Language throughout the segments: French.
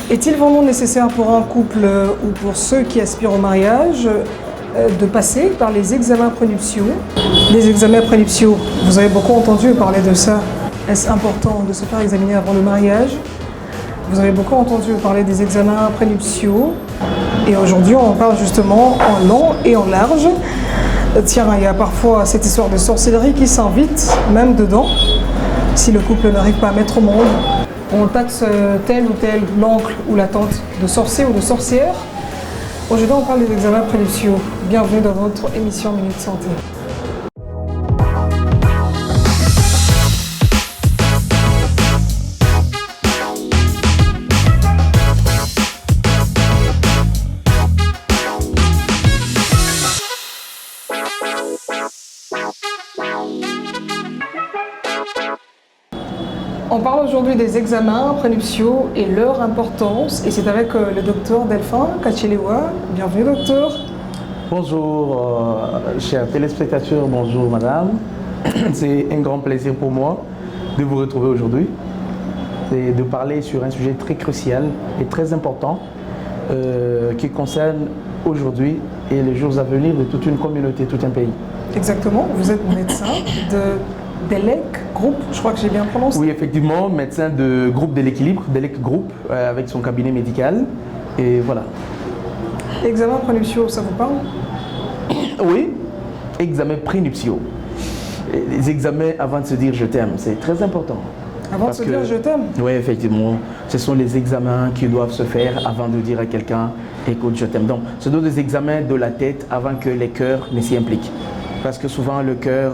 Est-il vraiment nécessaire pour un couple ou pour ceux qui aspirent au mariage de passer par les examens prénuptiaux? Les examens prénuptiaux, vous avez beaucoup entendu parler de ça. Est-ce important de se faire examiner avant le mariage? Vous avez beaucoup entendu parler des examens prénuptiaux. Et aujourd'hui, on en parle justement en long et en large. Tiens, il y a parfois cette histoire de sorcellerie qui s'invite, même dedans. Si le couple n'arrive pas à mettre au monde, on taxe tel ou tel, l'oncle ou la tante de sorcier ou de sorcière. Aujourd'hui, on parle des examens prénuptiaux. Bienvenue dans votre émission Minute Santé. On parle aujourd'hui des examens prénuptiaux et leur importance, et c'est avec le docteur Delphin Kachelewa. Bienvenue docteur. Bonjour chers téléspectateurs, bonjour madame. C'est un grand plaisir pour moi de vous retrouver aujourd'hui et de parler sur un sujet très crucial et très important qui concerne aujourd'hui et les jours à venir de toute une communauté, tout un pays. Exactement, vous êtes médecin d'ELEC Group, je crois que j'ai bien prononcé. Oui, effectivement, médecin de groupe de l'équilibre, d'ELEC Group, avec son cabinet médical. Et voilà. Examen prénuptiaux, ça vous parle? Oui, examen prénuptiaux. Les examens avant de se dire je t'aime, c'est très important. Avant de se dire je t'aime? Oui, effectivement. Ce sont les examens qui doivent se faire avant de dire à quelqu'un écoute, je t'aime. Donc, ce sont des examens de la tête avant que les cœurs ne s'y impliquent. Parce que souvent, le cœur,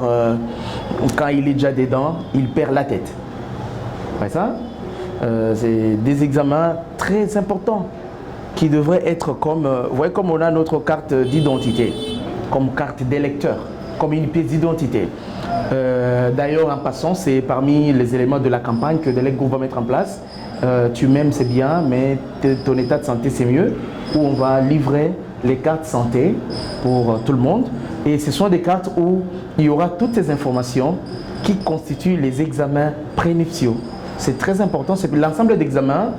quand il est déjà dedans, il perd la tête. C'est ça? C'est des examens très importants qui devraient être comme, vous voyez, comme on a notre carte d'identité, comme carte d'électeur, comme une pièce d'identité. D'ailleurs, en passant, c'est parmi les éléments de la campagne que l'ELEC Group va mettre en place. Tu m'aimes, c'est bien, mais ton état de santé, c'est mieux. Où on va livrer les cartes santé pour tout le monde. Et ce sont des cartes où il y aura toutes ces informations qui constituent les examens prénuptiaux. C'est très important, c'est l'ensemble d'examens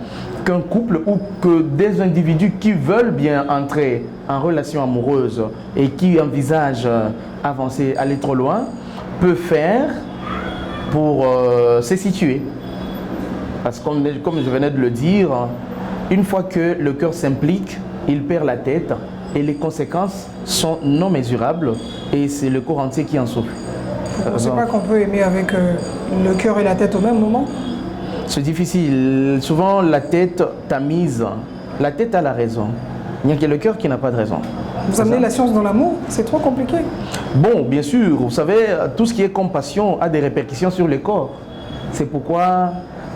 qu'un couple ou que des individus qui veulent bien entrer en relation amoureuse et qui envisagent avancer, aller trop loin, peut faire pour se situer. Parce que comme je venais de le dire, une fois que le cœur s'implique, il perd la tête et les conséquences sont non mesurables et c'est le corps entier qui en souffre. Vous ne pensez pas qu'on peut aimer avec le cœur et la tête au même moment? C'est difficile. Souvent la tête tamise. La tête a la raison. Il n'y a que le cœur qui n'a pas de raison. Vous amenez la science dans l'amour? C'est trop compliqué. Bon, bien sûr. Vous savez, tout ce qui est compassion a des répercussions sur le corps. C'est pourquoi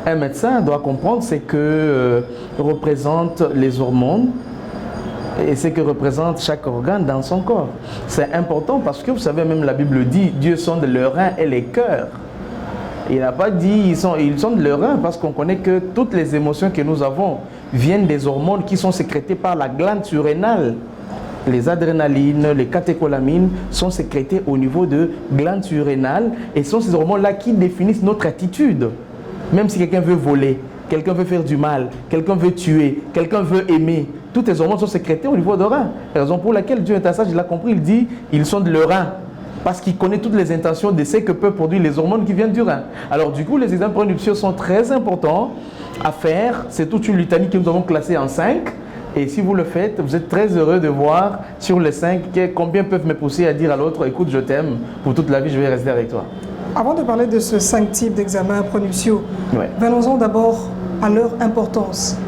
un médecin doit comprendre ce que représentent les hormones et ce que représente chaque organe dans son corps. C'est important parce que vous savez, même la Bible dit Dieu sonde le rein et les cœurs. Il n'a pas dit ils sondent le rein parce qu'on connaît que toutes les émotions que nous avons viennent des hormones qui sont sécrétées par la glande surrénale. Les adrénalines, les catécholamines sont sécrétées au niveau de glande surrénale et sont ces hormones-là qui définissent notre attitude. Même si quelqu'un veut voler, quelqu'un veut faire du mal, quelqu'un veut tuer, quelqu'un veut aimer, toutes les hormones sont sécrétées au niveau de rein. La raison pour laquelle Dieu est sage, il a compris, il dit, ils sont de le rein. Parce qu'il connaît toutes les intentions de ce que peuvent produire les hormones qui viennent du rein. Alors du coup, les examens prénuptiaux sont très importants à faire. C'est toute une litanie que nous avons classée en 5. Et si vous le faites, vous êtes très heureux de voir sur les 5 combien peuvent me pousser à dire à l'autre, écoute, je t'aime, pour toute la vie, je vais rester avec toi. Avant de parler de ce 5 types d'examens prénuptiaux, venons-en d'abord à leur importance.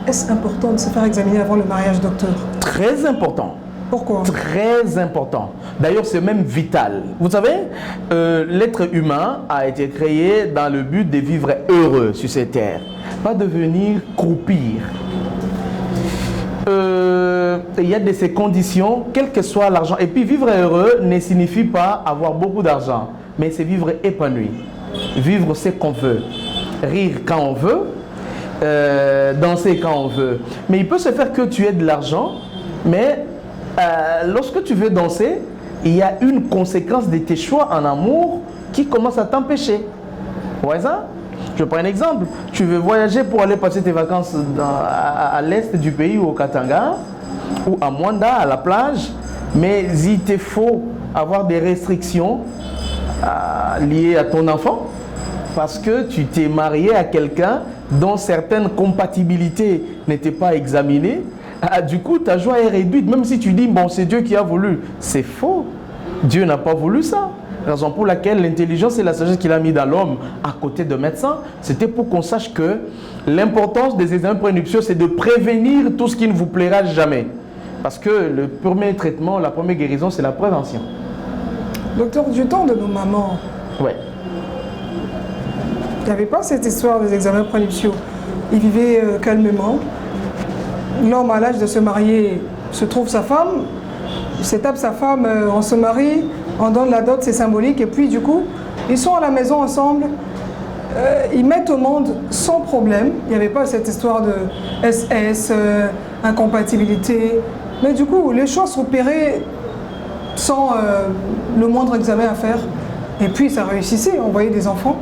Est-ce important de se faire examiner avant le mariage, docteur? Très important. Pourquoi? Très important. D'ailleurs, c'est même vital. Vous savez, l'être humain a été créé dans le but de vivre heureux sur cette terre, pas de venir croupir. Il y a de ces conditions, quel que soit l'argent. Et puis, vivre heureux ne signifie pas avoir beaucoup d'argent, mais c'est vivre épanoui. Vivre ce qu'on veut. Rire quand on veut, danser quand on veut. Mais il peut se faire que tu aies de l'argent, mais lorsque tu veux danser, il y a une conséquence de tes choix en amour qui commence à t'empêcher. Vous voyez ça? Je prends un exemple. Tu veux voyager pour aller passer tes vacances à l'est du pays, au Katanga, ou à Mwanda, à la plage, mais il te faut avoir des restrictions liées à ton enfant parce que tu t'es marié à quelqu'un dont certaines compatibilités n'étaient pas examinées. Du coup, ta joie est réduite, même si tu dis, bon, c'est Dieu qui a voulu. C'est faux. Dieu n'a pas voulu ça. Raison pour laquelle l'intelligence et la sagesse qu'il a mis dans l'homme à côté de médecins, c'était pour qu'on sache que l'importance des examens prénuptiaux, c'est de prévenir tout ce qui ne vous plaira jamais. Parce que le premier traitement, la première guérison, c'est la prévention. Docteur, du temps de nos mamans, ouais. Il n'y avait pas cette histoire des examens prénuptiaux. Ils vivaient calmement. L'homme à l'âge de se marier se trouve sa femme, il se tape sa femme, on se marie, on donne la dot, c'est symbolique, et puis du coup, ils sont à la maison ensemble, ils mettent au monde sans problème. Il n'y avait pas cette histoire de SS, incompatibilité, mais du coup, les choses s'opéraient sans le moindre examen à faire. Et puis ça réussissait, on voyait des enfants.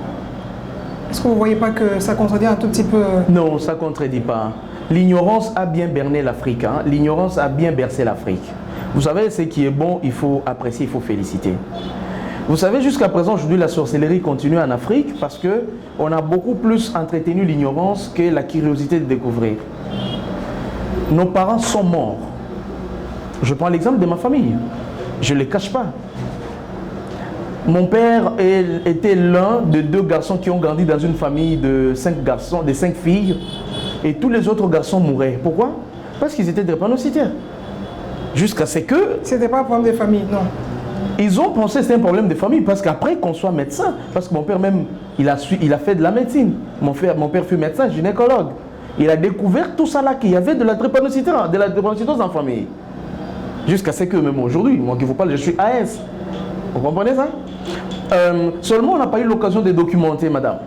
Est-ce que vous ne voyez pas que ça contredit un tout petit peu? Non, ça ne contredit pas. L'ignorance a bien berné l'Afrique. Hein? L'ignorance a bien bercé l'Afrique. Vous savez, ce qui est bon, il faut apprécier, il faut féliciter. Vous savez, jusqu'à présent, aujourd'hui, la sorcellerie continue en Afrique parce qu'on a beaucoup plus entretenu l'ignorance que la curiosité de découvrir. Nos parents sont morts. Je prends l'exemple de ma famille. Je ne les cache pas. Mon père était l'un de 2 garçons qui ont grandi dans une famille de 5 garçons, de 5 filles, et tous les autres garçons mouraient. Pourquoi? Parce qu'ils étaient drépanocytaires. Jusqu'à ce que... C'était pas un problème de famille, non. Ils ont pensé que c'était un problème de famille, parce qu'après qu'on soit médecin, parce que mon père même, il a fait de la médecine. Mon père fut médecin, gynécologue. Il a découvert tout ça là, qu'il y avait de la drépanocytose en famille. Jusqu'à ce que même aujourd'hui, moi qui vous parle, je suis AS. Vous comprenez ça? Seulement, on n'a pas eu l'occasion de documenter, madame.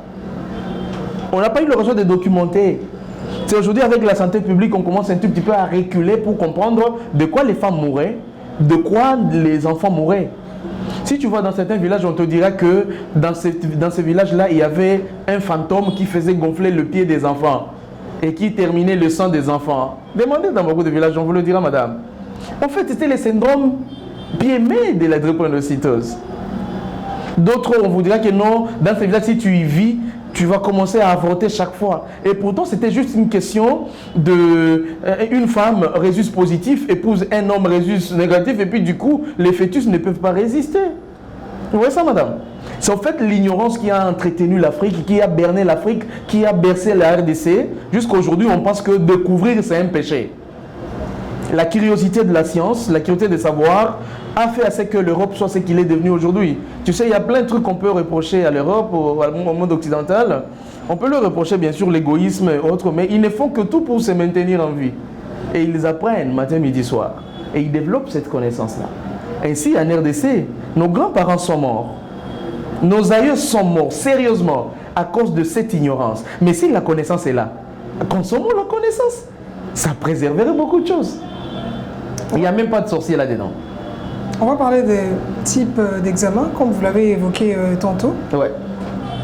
On n'a pas eu l'occasion de documenter. C'est aujourd'hui, avec la santé publique, on commence un tout petit peu à reculer pour comprendre de quoi les femmes mouraient, de quoi les enfants mouraient. Si tu vois dans certains villages, on te dira que dans ces villages-là, il y avait un fantôme qui faisait gonfler le pied des enfants et qui terminait le sang des enfants. Demandez dans beaucoup de villages, on vous le dira, madame. En fait, c'était le syndrome PME de la drépanocytose. D'autres, on vous dira que non, dans ces villages, si tu y vis, tu vas commencer à avorter chaque fois. Et pourtant, c'était juste une question de... Une femme résus positif épouse un homme résus négatif, et puis du coup, les fœtus ne peuvent pas résister. Vous voyez ça, madame? C'est en fait l'ignorance qui a entretenu l'Afrique, qui a berné l'Afrique, qui a bercé la RDC. Jusqu'à aujourd'hui, on pense que découvrir, c'est un péché. La curiosité de la science, la curiosité de savoir, a fait à ce que l'Europe soit ce qu'il est devenu aujourd'hui. Tu sais, il y a plein de trucs qu'on peut reprocher à l'Europe, au monde occidental. On peut leur reprocher bien sûr l'égoïsme et autres, mais ils ne font que tout pour se maintenir en vie. Et ils apprennent matin, midi, soir. Et ils développent cette connaissance-là. Ainsi, en RDC, nos grands-parents sont morts. Nos aïeux sont morts, sérieusement, à cause de cette ignorance. Mais si la connaissance est là, consommons la connaissance. Ça préserverait beaucoup de choses. Il n'y a même pas de sorcier là-dedans. On va parler des types d'examens, comme vous l'avez évoqué tantôt. Ouais.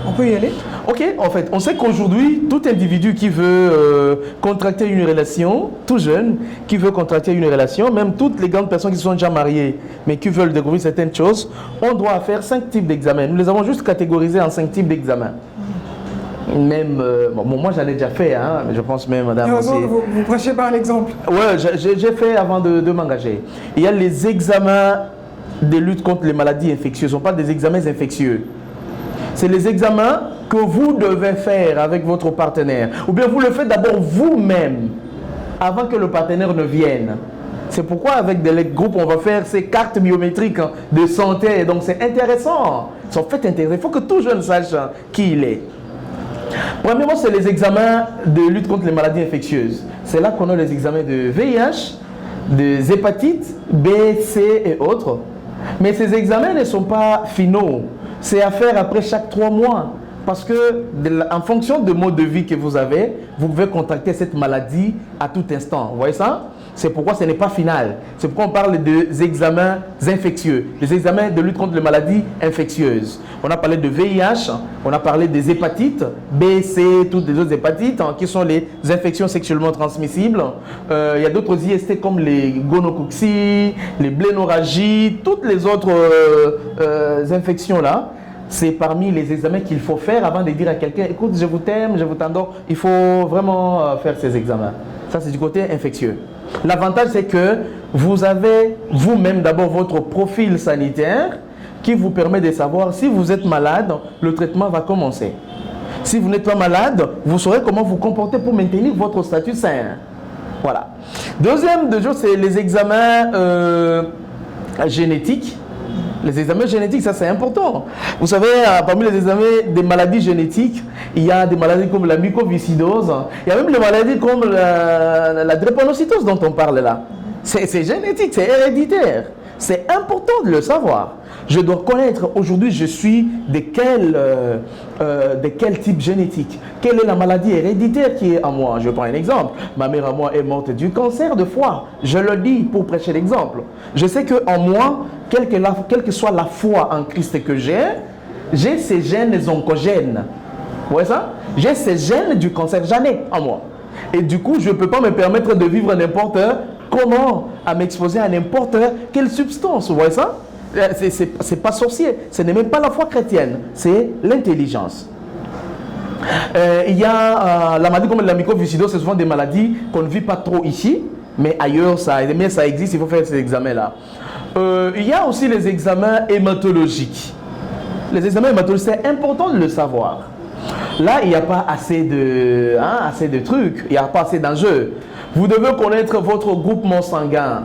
On peut y aller? Ok, en fait, on sait qu'aujourd'hui, tout individu qui veut contracter une relation, tout jeune, qui veut contracter une relation, même toutes les grandes personnes qui sont déjà mariées, mais qui veulent découvrir certaines choses, on doit faire 5 types d'examens. Nous les avons juste catégorisés en 5 types d'examens. Même, bon, moi j'en ai déjà fait, hein, mais je pense même, madame aussi. Vous prêchez par l'exemple. Ouais, j'ai fait avant de m'engager. Il y a les examens de lutte contre les maladies infectieuses. On parle des examens infectieux. C'est les examens que vous devez faire avec votre partenaire. Ou bien vous le faites d'abord vous-même, avant que le partenaire ne vienne. C'est pourquoi avec des groupes, on va faire ces cartes biométriques de santé. Donc c'est intéressant. C'est en fait intéressant. Il faut que tout jeune sache qui il est. Premièrement, c'est les examens de lutte contre les maladies infectieuses. C'est là qu'on a les examens de VIH, des hépatites, B, C et autres. Mais ces examens ne sont pas finaux. C'est à faire après chaque 3 mois. Parce que, en fonction du mode de vie que vous avez, vous pouvez contracter cette maladie à tout instant. Vous voyez ça? C'est pourquoi ce n'est pas final. C'est pourquoi on parle des examens infectieux, des examens de lutte contre les maladies infectieuses. On a parlé de VIH, on a parlé des hépatites, B, C, toutes les autres hépatites, qui sont les infections sexuellement transmissibles. Il y a d'autres IST comme les gonococci, les blénorragies, toutes les autres infections-là. C'est parmi les examens qu'il faut faire avant de dire à quelqu'un « Écoute, je vous t'aime, je vous t'adore ». Il faut vraiment faire ces examens. Ça, c'est du côté infectieux. L'avantage, c'est que vous avez vous-même d'abord votre profil sanitaire qui vous permet de savoir si vous êtes malade, le traitement va commencer. Si vous n'êtes pas malade, vous saurez comment vous comporter pour maintenir votre statut sain. Voilà. Deuxième de jour, c'est les examens génétiques. Les examens génétiques, ça c'est important. Vous savez, parmi les examens des maladies génétiques, il y a des maladies comme la mucoviscidose, il y a même les maladies comme la drépanocytose dont on parle là. C'est génétique, c'est héréditaire. C'est important de le savoir. Je dois connaître aujourd'hui, je suis de quel type génétique. Quelle est la maladie héréditaire qui est en moi? Je prends un exemple. Ma mère à moi est morte du cancer de foie. Je le dis pour prêcher l'exemple. Je sais qu'en moi, quelle que soit la foi en Christ que j'ai ces gènes oncogènes. Vous voyez ça? J'ai ces gènes du cancer, j'en ai en moi. Et du coup, je ne peux pas me permettre de vivre n'importe comment, à m'exposer à n'importe quelle substance. Vous voyez ça? C'est pas sorcier, ce n'est même pas la foi chrétienne, c'est l'intelligence. Il y a la maladie comme la mucoviscidose, c'est souvent des maladies qu'on ne vit pas trop ici, mais ailleurs ça existe, il faut faire ces examens-là. Il y a aussi les examens hématologiques. Les examens hématologiques, c'est important de le savoir. Là, il n'y a pas assez de trucs, il n'y a pas assez d'enjeux. Vous devez connaître votre groupement sanguin.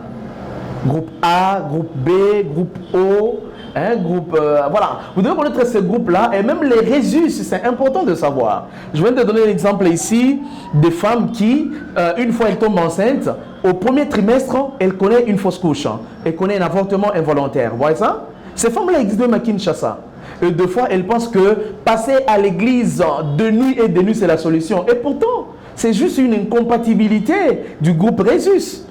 Groupe A, groupe B, groupe O, voilà. Vous devez connaître ce groupe-là et même les résus, c'est important de savoir. Je viens de donner un exemple ici des femmes qui, une fois elles tombent enceintes, au premier trimestre, elles connaissent une fausse couche. Elles connaissent un avortement involontaire. Vous voyez ça? Ces femmes-là existent même à Kinshasa. Et deux fois, elles pensent que passer à l'église de nuit et de nuit, c'est la solution. Et pourtant, c'est juste une incompatibilité du groupe résus.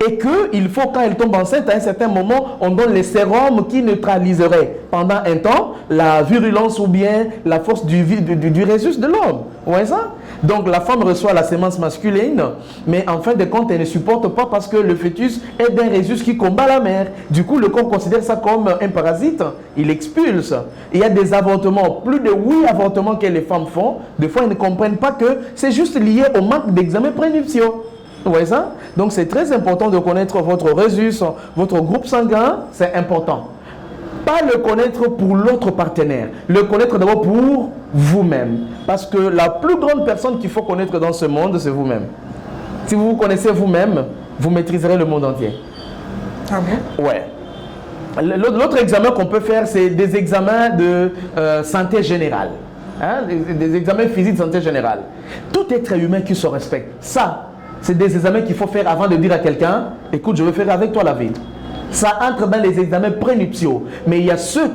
Et qu'il faut, quand elle tombe enceinte, à un certain moment, on donne les sérums qui neutraliseraient pendant un temps la virulence ou bien la force du rhésus de l'homme. Vous voyez ça? Donc la femme reçoit la sémence masculine, mais en fin de compte, elle ne supporte pas parce que le fœtus est d'un rhésus qui combat la mère. Du coup, le corps considère ça comme un parasite, il expulse. Il y a des avortements, plus de 8 avortements que les femmes font. Des fois, elles ne comprennent pas que c'est juste lié au manque d'examen prénuptiaux. Vous voyez ça? Donc c'est très important de connaître votre résus, votre groupe sanguin, c'est important. Pas le connaître pour l'autre partenaire, le connaître d'abord pour vous-même. Parce que la plus grande personne qu'il faut connaître dans ce monde, c'est vous-même. Si vous vous connaissez vous-même, vous maîtriserez le monde entier. Ah bon? Ouais. L'autre examen qu'on peut faire, c'est des examens de santé générale. Hein? Des examens physiques de santé générale. Tout être humain qui se respecte, ça, c'est des examens qu'il faut faire avant de dire à quelqu'un « Écoute, je veux faire avec toi la vie ». Ça entre dans les examens prénuptiaux. Mais il y a ceux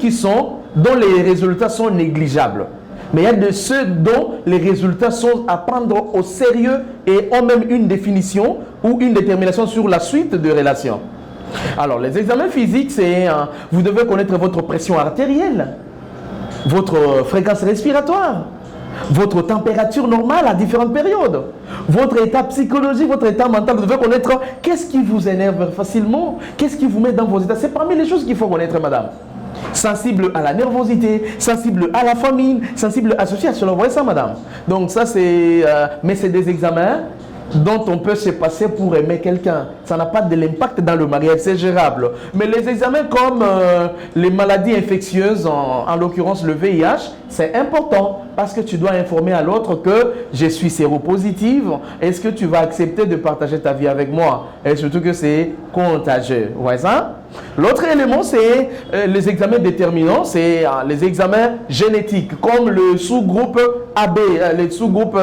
dont les résultats sont négligeables. Mais il y a de ceux dont les résultats sont à prendre au sérieux et ont même une définition ou une détermination sur la suite de relations. Alors, les examens physiques, c'est vous devez connaître votre pression artérielle, votre fréquence respiratoire, votre température normale à différentes périodes, votre état psychologique, votre état mental. Vous devez connaître qu'est-ce qui vous énerve facilement, qu'est-ce qui vous met dans vos états. C'est parmi les choses qu'il faut connaître, madame. Sensible à la nervosité, sensible à la famine, sensible associé à cela. Vous voyez ça, madame? Donc ça, c'est... mais c'est des examens dont on peut se passer pour aimer quelqu'un. Ça n'a pas de l'impact dans le mariage, c'est gérable. Mais les examens comme les maladies infectieuses, en l'occurrence le VIH, c'est important parce que tu dois informer à l'autre que je suis séropositive. Est-ce que tu vas accepter de partager ta vie avec moi? Et surtout que c'est contagieux. Vous voyez ça? L'autre élément, c'est les examens déterminants, c'est les examens génétiques, comme le sous-groupe AB, les sous-groupes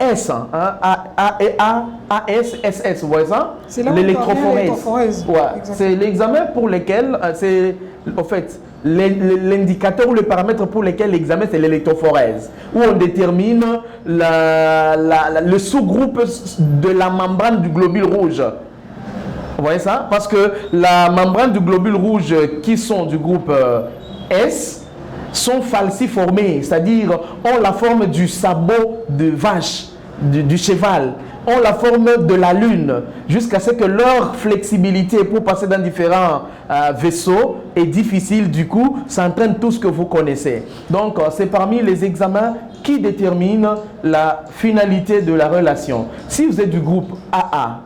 S, AS, SS, vous voyez ça? C'est là l'électrophorèse. Ouais. C'est l'examen pour lequel, c'est en fait l'indicateur ou le paramètre pour lequel l'examen, c'est l'électrophorèse, où on détermine le sous-groupe de la membrane du globule rouge. Vous voyez ça? Parce que la membrane du globule rouge qui sont du groupe S sont falciformés, c'est-à-dire ont la forme du sabot de vache, du cheval, ont la forme de la lune, jusqu'à ce que leur flexibilité pour passer dans différents vaisseaux est difficile. Du coup, ça entraîne tout ce que vous connaissez. Donc, c'est parmi les examens qui déterminent la finalité de la relation. Si vous êtes du groupe AA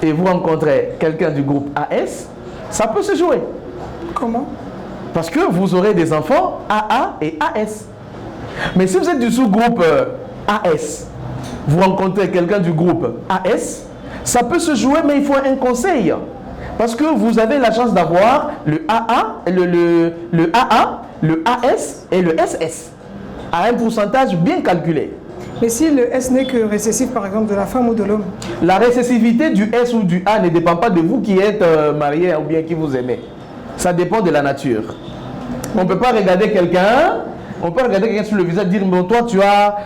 et vous rencontrez quelqu'un du groupe AS, ça peut se jouer. Comment? Parce que vous aurez des enfants AA et AS. Mais si vous êtes du sous-groupe AS, vous rencontrez quelqu'un du groupe AS, ça peut se jouer, mais il faut un conseil. Parce que vous avez la chance d'avoir le AA, le AA, le AS et le SS à un pourcentage bien calculé. Mais si le S n'est que récessif, par exemple, de la femme ou de l'homme? La récessivité du S ou du A ne dépend pas de vous qui êtes marié ou bien qui vous aimez. Ça dépend de la nature. On ne peut pas regarder quelqu'un, sur le visage et dire, mais toi, tu as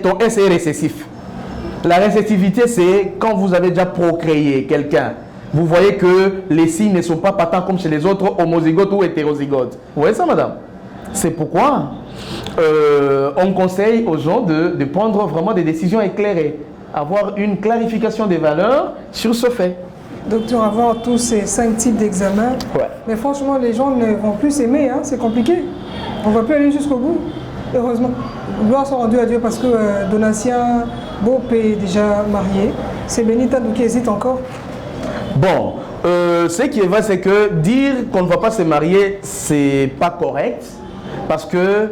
ton S est récessif. La récessivité, c'est quand vous avez déjà procréé quelqu'un. Vous voyez que les signes ne sont pas patents comme chez les autres homozygotes ou hétérozygotes. Vous voyez ça, madame? C'est pourquoi on conseille aux gens de prendre vraiment des décisions éclairées, avoir une clarification des valeurs sur ce fait. Docteur, avoir tous ces 5 types d'examens, Ouais. mais franchement, les gens ne vont plus s'aimer, hein, c'est compliqué. On ne va plus aller jusqu'au bout, heureusement. Gloire soit rendue à Dieu parce que Donatien Bope est déjà marié. C'est Benita qui hésite encore. Bon, ce qui est vrai, c'est que dire qu'on ne va pas se marier, c'est pas correct. Parce que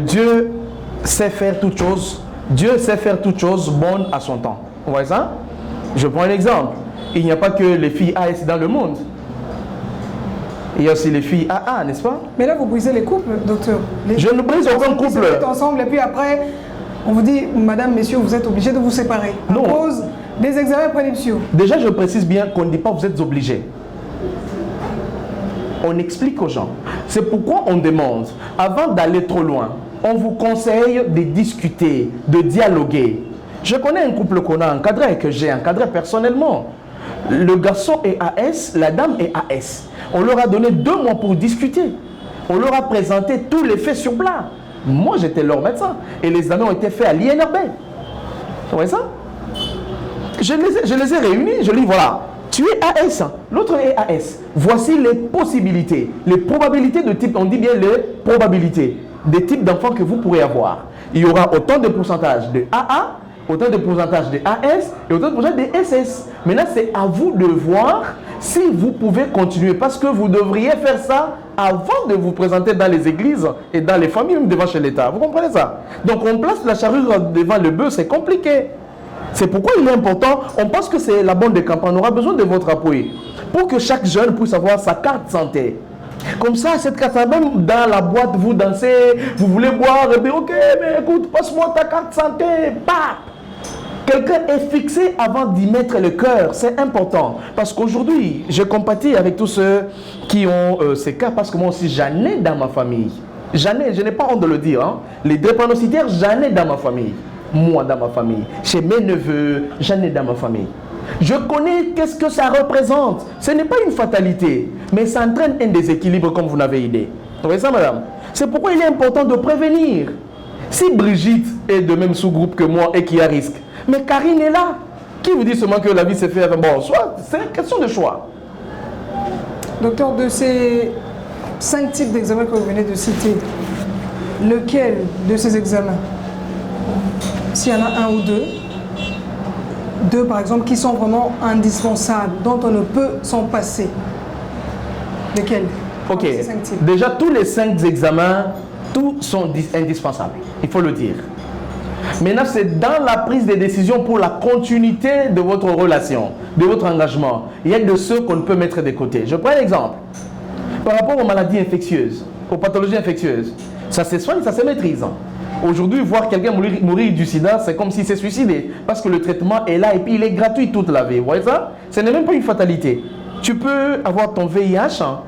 Dieu sait faire toutes choses. Dieu sait faire toutes choses bonnes à son temps. Vous voyez ça? Je prends un exemple. Il n'y a pas que les filles AS dans le monde. Il y a aussi les filles AA, n'est-ce pas? Mais là, vous brisez les couples, docteur. Je ne brise aucun couple. Vous êtes ensemble et puis après, on vous dit, madame, messieurs, vous êtes obligés de vous séparer. Non. À cause des examens prénuptiaux. Déjà, je précise bien qu'on ne dit pas vous êtes obligés. On explique aux gens. C'est pourquoi on demande, avant d'aller trop loin, on vous conseille de discuter, de dialoguer. Je connais un couple qu'on a encadré, que j'ai encadré personnellement. Le garçon est AS, la dame est AS. On leur a donné 2 mois pour discuter. On leur a présenté tous les faits sur plat. Moi, j'étais leur médecin. Et les examens ont été faits à l'INRB. Vous voyez ça? Je les ai réunis. Je leur dis, voilà, tu es AS, l'autre est AS. Voici les possibilités, les probabilités de type, on dit bien les probabilités des types d'enfants que vous pourrez avoir. Il y aura autant de pourcentage de AA, autant de pourcentage de AS et autant de pourcentage de SS. Maintenant, c'est à vous de voir si vous pouvez continuer parce que vous devriez faire ça avant de vous présenter dans les églises et dans les familles, même devant chez l'État. Vous comprenez ça? Donc, on place la charrue devant le bœuf, c'est compliqué. C'est pourquoi il est important, on pense que c'est la bonne des campagnes, on aura besoin de votre appui pour que chaque jeune puisse avoir sa carte santé. Comme ça, cette carte, même dans la boîte, vous dansez, vous voulez boire, et bien ok, mais écoute, passe-moi ta carte santé, paf! Quelqu'un est fixé avant d'y mettre le cœur, c'est important. Parce qu'aujourd'hui, je compatis avec tous ceux qui ont ces cas, parce que moi aussi, j'en ai dans ma famille. Je n'ai pas honte de le dire, hein. Les drépanocytaires, j'en ai dans ma famille. Moi, dans ma famille. Chez mes neveux, j'en ai dans ma famille. Je connais qu'est-ce que ça représente. Ce n'est pas une fatalité, mais ça entraîne un déséquilibre comme vous n'avez idée. Vous voyez ça, madame? C'est pourquoi il est important de prévenir. Si Brigitte est de même sous-groupe que moi et qui a risque, mais Karine est là. Qui vous dit seulement que la vie s'est faite? Bon, soit, c'est une question de choix. Docteur, de ces 5 types d'examens que vous venez de citer, lequel de ces examens, s'il y en a un ou deux par exemple, qui sont vraiment indispensables, dont on ne peut s'en passer, lesquels? Ok, Ces 5 types. déjà tous les 5 examens, tous sont indispensables, il faut le dire. Maintenant, c'est dans la prise de décision pour la continuité de votre relation, de votre engagement. Il y a de ceux qu'on peut mettre de côté. Je prends un exemple. Par rapport aux maladies infectieuses, aux pathologies infectieuses, ça se soigne, ça se maîtrise. Aujourd'hui, voir quelqu'un mourir du sida, c'est comme s'il s'est suicidé. Parce que le traitement est là et puis il est gratuit toute la vie. Vous voyez ça? Ce n'est même pas une fatalité. Tu peux avoir ton VIH, hein,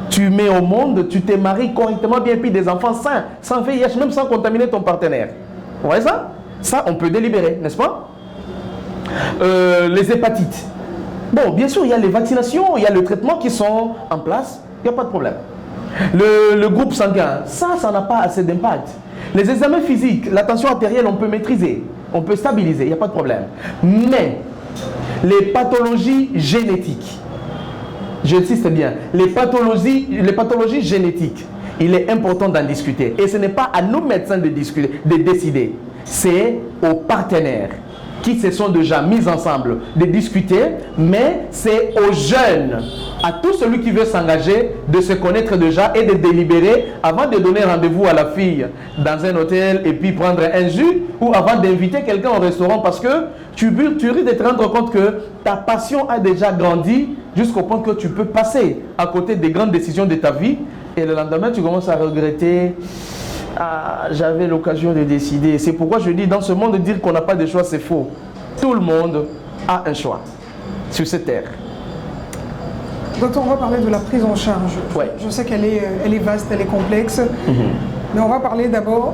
tu mets au monde, tu te maries correctement bien, puis des enfants sains, sans VIH, même sans contaminer ton partenaire. Vous voyez ça? Ça, on peut délibérer, n'est-ce pas? Les hépatites. Bon, bien sûr, il y a les vaccinations, il y a le traitement qui sont en place, il n'y a pas de problème. Le groupe sanguin, ça n'a pas assez d'impact. Les examens physiques, la tension artérielle, on peut maîtriser, on peut stabiliser, il n'y a pas de problème. Mais les pathologies génétiques, j'insiste bien, les pathologies génétiques, il est important d'en discuter. Et ce n'est pas à nous médecins de décider, c'est aux partenaires qui se sont déjà mis ensemble de discuter, mais c'est aux jeunes, à tout celui qui veut s'engager, de se connaître déjà et de délibérer avant de donner rendez-vous à la fille dans un hôtel et puis prendre un jus, ou avant d'inviter quelqu'un au restaurant, parce que tu risques de te rendre compte que ta passion a déjà grandi jusqu'au point que tu peux passer à côté des grandes décisions de ta vie et le lendemain tu commences à regretter. Ah, j'avais l'occasion de décider. C'est pourquoi je dis, dans ce monde, dire qu'on n'a pas de choix, c'est faux. Tout le monde a un choix sur cette terre. Docteur, on va parler de la prise en charge. Ouais. Je sais qu'elle est vaste, elle est complexe, mais on va parler d'abord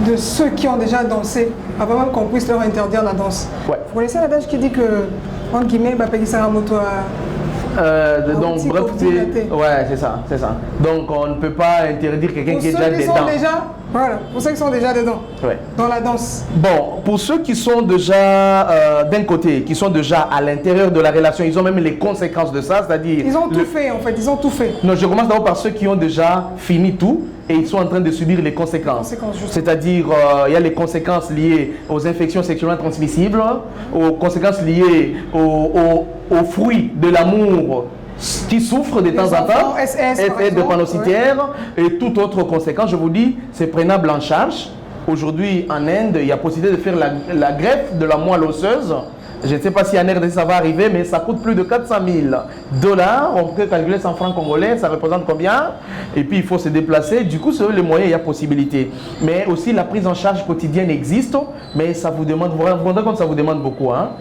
de ceux qui ont déjà dansé, avant même qu'on puisse leur interdire la danse. Ouais. Vous connaissez l'adage qui dit que, entre guillemets, Bapegisa Moto donc, bref, ouais, c'est ça. Donc, on ne peut pas interdire quelqu'un qui est déjà dedans. Pour ceux qui sont déjà dedans, ouais, dans la danse. Bon, pour ceux qui sont déjà d'un côté, qui sont déjà à l'intérieur de la relation, ils ont même les conséquences de ça, c'est-à-dire... Ils ont tout fait, en fait, ils ont tout fait. Non, je commence d'abord par ceux qui ont déjà fini tout et ils sont en train de subir les conséquences. C'est-à-dire, il y a les conséquences liées aux infections sexuellement transmissibles, aux conséquences liées aux fruits de l'amour qui souffrent de temps en temps, effet de drépanocytaire, et toute autre conséquence. Je vous dis, c'est prenable en charge. Aujourd'hui, en Inde, il y a possibilité de faire la greffe de la moelle osseuse. Je ne sais pas si en RDC ça va arriver, mais ça coûte plus de 400 000 $. On peut calculer ça en francs congolais, ça représente combien? Et puis il faut se déplacer. Du coup, sur les moyens, il y a possibilité. Mais aussi, la prise en charge quotidienne existe, mais ça vous demande, vous vous rendez compte, ça vous demande beaucoup. Hein?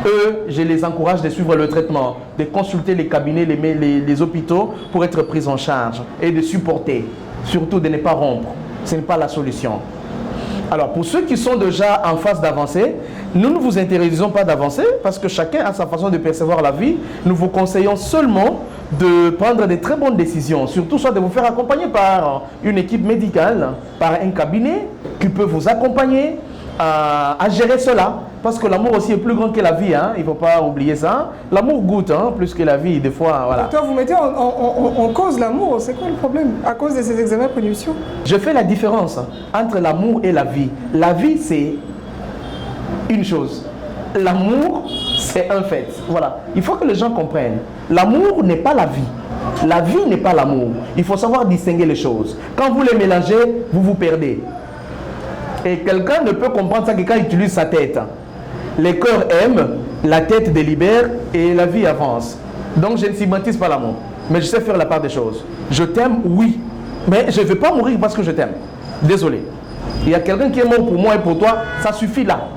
Eux, je les encourage de suivre le traitement, de consulter les cabinets, les hôpitaux pour être pris en charge et de supporter. Surtout de ne pas rompre. Ce n'est pas la solution. Alors, pour ceux qui sont déjà en phase d'avancer, nous ne vous interdisons pas d'avancer parce que chacun a sa façon de percevoir la vie. Nous vous conseillons seulement de prendre de très bonnes décisions, surtout soit de vous faire accompagner par une équipe médicale, par un cabinet qui peut vous accompagner à gérer cela. Parce que l'amour aussi est plus grand que la vie, hein? Il ne faut pas oublier ça. L'amour goûte, hein, plus que la vie, des fois. Voilà. Docteur, vous mettez en cause l'amour, c'est quoi le problème? À cause de ces examens de prédiction? Je fais la différence entre l'amour et la vie. La vie, c'est une chose. L'amour, c'est un fait. Voilà. Il faut que les gens comprennent. L'amour n'est pas la vie. La vie n'est pas l'amour. Il faut savoir distinguer les choses. Quand vous les mélangez, vous vous perdez. Et quelqu'un ne peut comprendre ça que quand il utilise sa tête. Les cœurs aiment, la tête délibère et la vie avance. Donc je ne stigmatise pas l'amour. Mais je sais faire la part des choses. Je t'aime, oui. Mais je ne veux pas mourir parce que je t'aime. Désolé. Il y a quelqu'un qui est mort pour moi et pour toi, ça suffit là.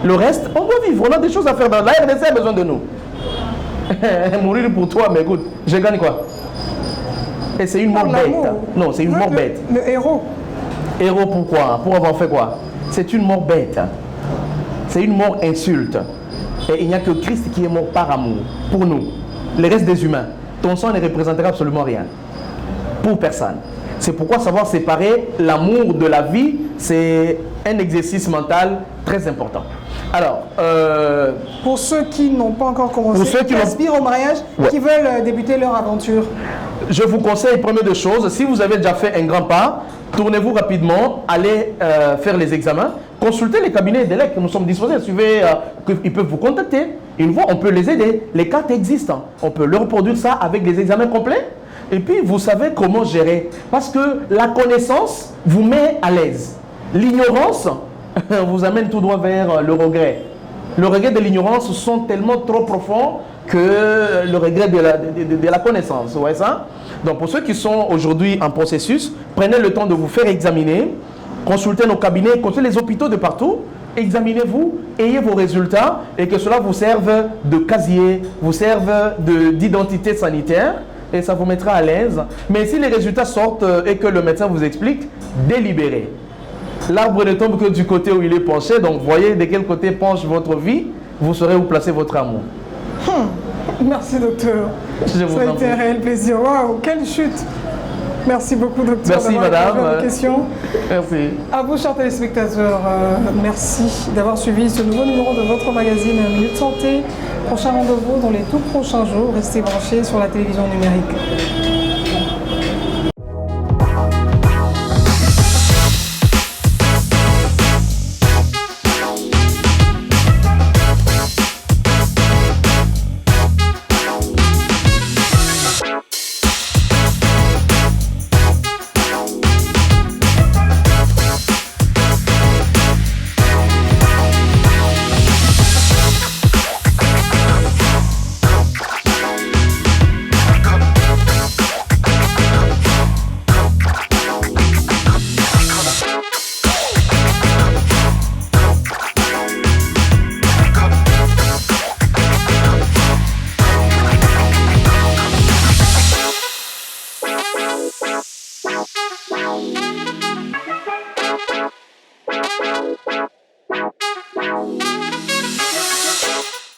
Le reste, on doit vivre. On a des choses à faire. Dans la RDC a besoin de nous. Mourir pour toi, mais écoute, je gagne quoi? Et c'est une mort bête. Non, c'est une mort bête. Le héros. Héros pourquoi? Pour avoir fait quoi? C'est une mort bête. C'est une mort insulte. Et il n'y a que Christ qui est mort par amour. Pour nous. Le reste des humains. Ton sang ne représentera absolument rien. Pour personne. C'est pourquoi savoir séparer l'amour de la vie, c'est un exercice mental très important. Alors, pour ceux qui n'ont pas encore commencé, pour ceux qui aspirent au mariage, ouais, qui veulent débuter leur aventure, je vous conseille, première des choses, si vous avez déjà fait un grand pas, tournez-vous rapidement, allez faire les examens, consultez les cabinets d'élèves que nous sommes disposés, suivez, ils peuvent vous contacter, une fois on peut les aider, les cartes existent, on peut leur produire ça avec des examens complets, et puis vous savez comment gérer, parce que la connaissance vous met à l'aise, l'ignorance vous amène tout droit vers le regret. Le regret de l'ignorance sont tellement trop profonds que le regret de la connaissance. Vous voyez ça? Donc pour ceux qui sont aujourd'hui en processus, prenez le temps de vous faire examiner, consultez nos cabinets, consultez les hôpitaux de partout, examinez-vous, ayez vos résultats et que cela vous serve de casier, vous serve d'identité sanitaire et ça vous mettra à l'aise. Mais si les résultats sortent et que le médecin vous explique, délibérez. L'arbre ne tombe que du côté où il est penché, donc voyez de quel côté penche votre vie, vous saurez où placer votre amour. Merci, docteur. Ça a été un réel plaisir. Waouh, quelle chute! Merci beaucoup, docteur. Merci, madame. Questions. Merci. À vous, chers téléspectateurs, merci d'avoir suivi ce nouveau numéro de votre magazine Minute Santé. Prochain rendez-vous dans les tout prochains jours. Restez branchés sur la télévision numérique.